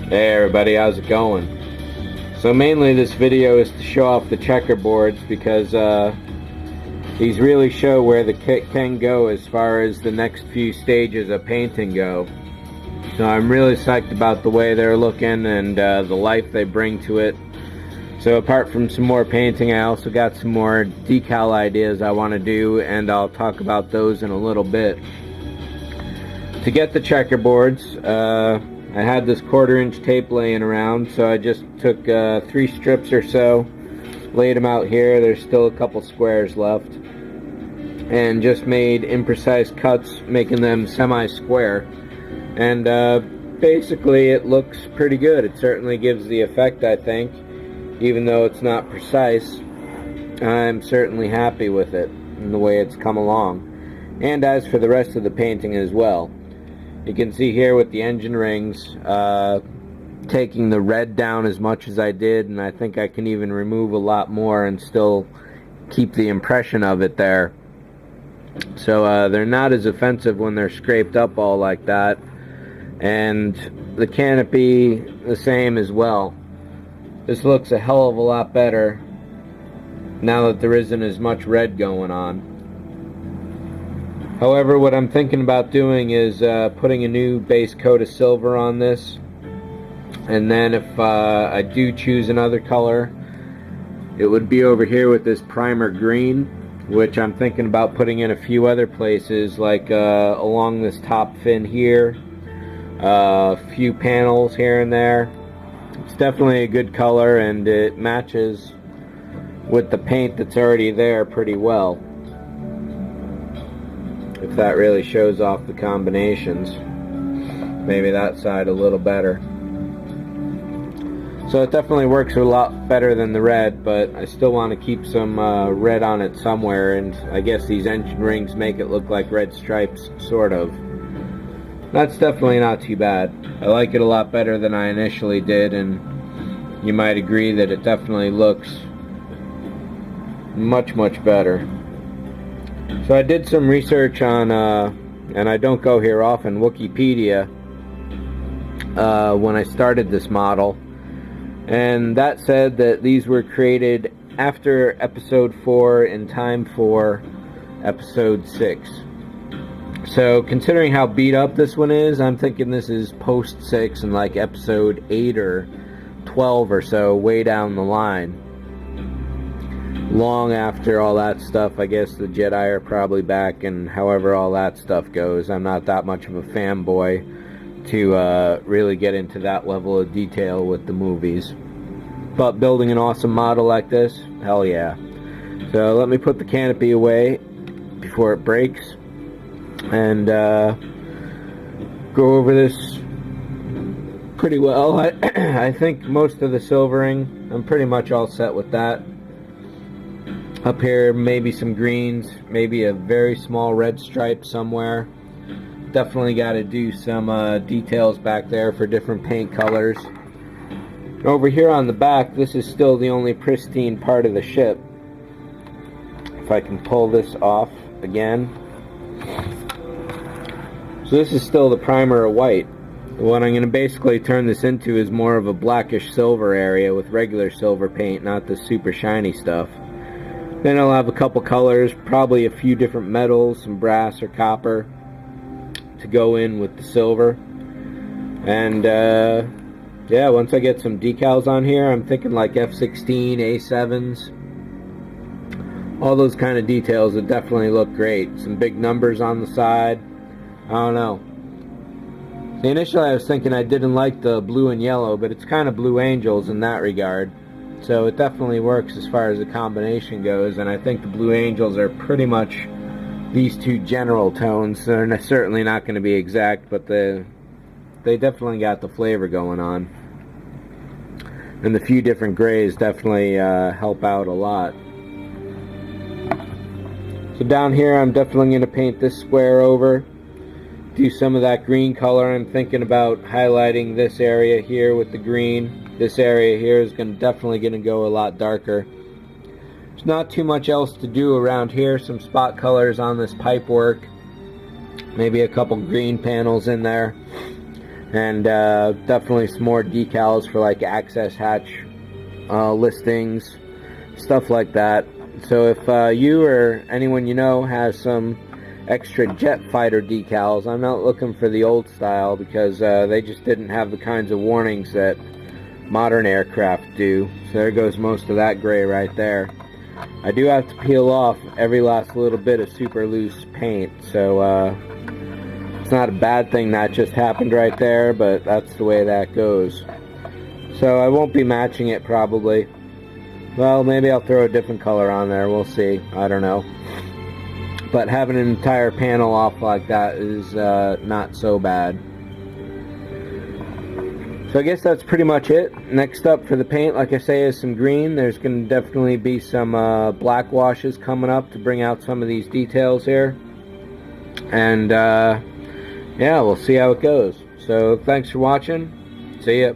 Hey everybody, how's it going? So mainly this video is to show off the checkerboards because these really show where the kit can go as far as the next few stages of painting go. So I'm really psyched about the way they're looking and the life they bring to it. So apart from some more painting, I also got some more decal ideas I want to do, and I'll talk about those in a little bit. To get the checkerboards, I had this 1/4-inch tape laying around, so I just took 3 strips or so, laid them out here. There's still a couple squares left, and just made imprecise cuts, making them semi-square. And basically it looks pretty good. It certainly gives the effect, I think. Even though it's not precise, I'm certainly happy with it and the way it's come along. And as for the rest of the painting as well, you can see here with the engine rings, taking the red down as much as I did, and I think I can even remove a lot more and still keep the impression of it there. So they're not as offensive when they're scraped up all like that. And the canopy, the same as well. This looks a hell of a lot better now that there isn't as much red going on. However, what I'm thinking about doing is putting a new base coat of silver on this, and then if I do choose another color, it would be over here with this primer green, which I'm thinking about putting in a few other places, like along this top fin here, a few panels here and there. It's definitely a good color, and it matches with the paint that's already there pretty well, if that really shows off the combinations. Maybe that side a little better. So it definitely works a lot better than the red, but I still want to keep some red on it somewhere, and I guess these engine rings make it look like red stripes, sort of. That's definitely not too bad. I like it a lot better than I initially did, and you might agree that it definitely looks much better. So I did some research on, and I don't go here often, Wikipedia, when I started this model, and that said that these were created after episode 4 in time for episode 6. So considering how beat up this one is, I'm thinking this is post 6 and like episode 8 or 12 or so, way down the line. Long after all that stuff. I guess the Jedi are probably back, and however all that stuff goes. I'm not that much of a fanboy to really get into that level of detail with the movies. But building an awesome model like this, hell yeah. So let me put the canopy away before it breaks, and go over this pretty well. I think most of the silvering, I'm pretty much all set with that. Up here, maybe some greens, maybe a very small red stripe somewhere. Definitely got to do some details back there for different paint colors. Over here on the back, this is still the only pristine part of the ship. If I can pull this off again. So this is still the primer of white. What I'm going to basically turn this into is more of a blackish silver area with regular silver paint, not the super shiny stuff. Then I'll have a couple colors, probably a few different metals, some brass or copper, to go in with the silver. And yeah, once I get some decals on here, I'm thinking like F-16, A7s. All those kind of details would definitely look great. Some big numbers on the side. I don't know. See, initially I was thinking I didn't like the blue and yellow, but it's kind of Blue Angels in that regard. So it definitely works as far as the combination goes, and I think the Blue Angels are pretty much these two general tones. They're certainly not going to be exact, but they definitely got the flavor going on. And the few different grays definitely help out a lot. So down here I'm definitely going to paint this square over. Do some of that green color. I'm thinking about highlighting this area here with the green. This area here is definitely going to go a lot darker. There's not too much else to do around here. Some spot colors on this pipe work. Maybe a couple green panels in there. and definitely some more decals for like access hatch listings, stuff like that. So if you or anyone you know has some extra jet fighter decals, I'm not looking for the old style because they just didn't have the kinds of warnings that modern aircraft do. So there goes most of that gray right there. I do have to peel off every last little bit of super loose paint, so it's not a bad thing that just happened right there, but that's the way that goes. So I won't be matching it probably. Well, maybe I'll throw a different color on there, we'll see, I don't know. But having an entire panel off like that is not so bad. So I guess that's pretty much it. Next up for the paint, like I say, is some green. There's going to definitely be some black washes coming up to bring out some of these details here. And yeah, we'll see how it goes. So thanks for watching. See ya.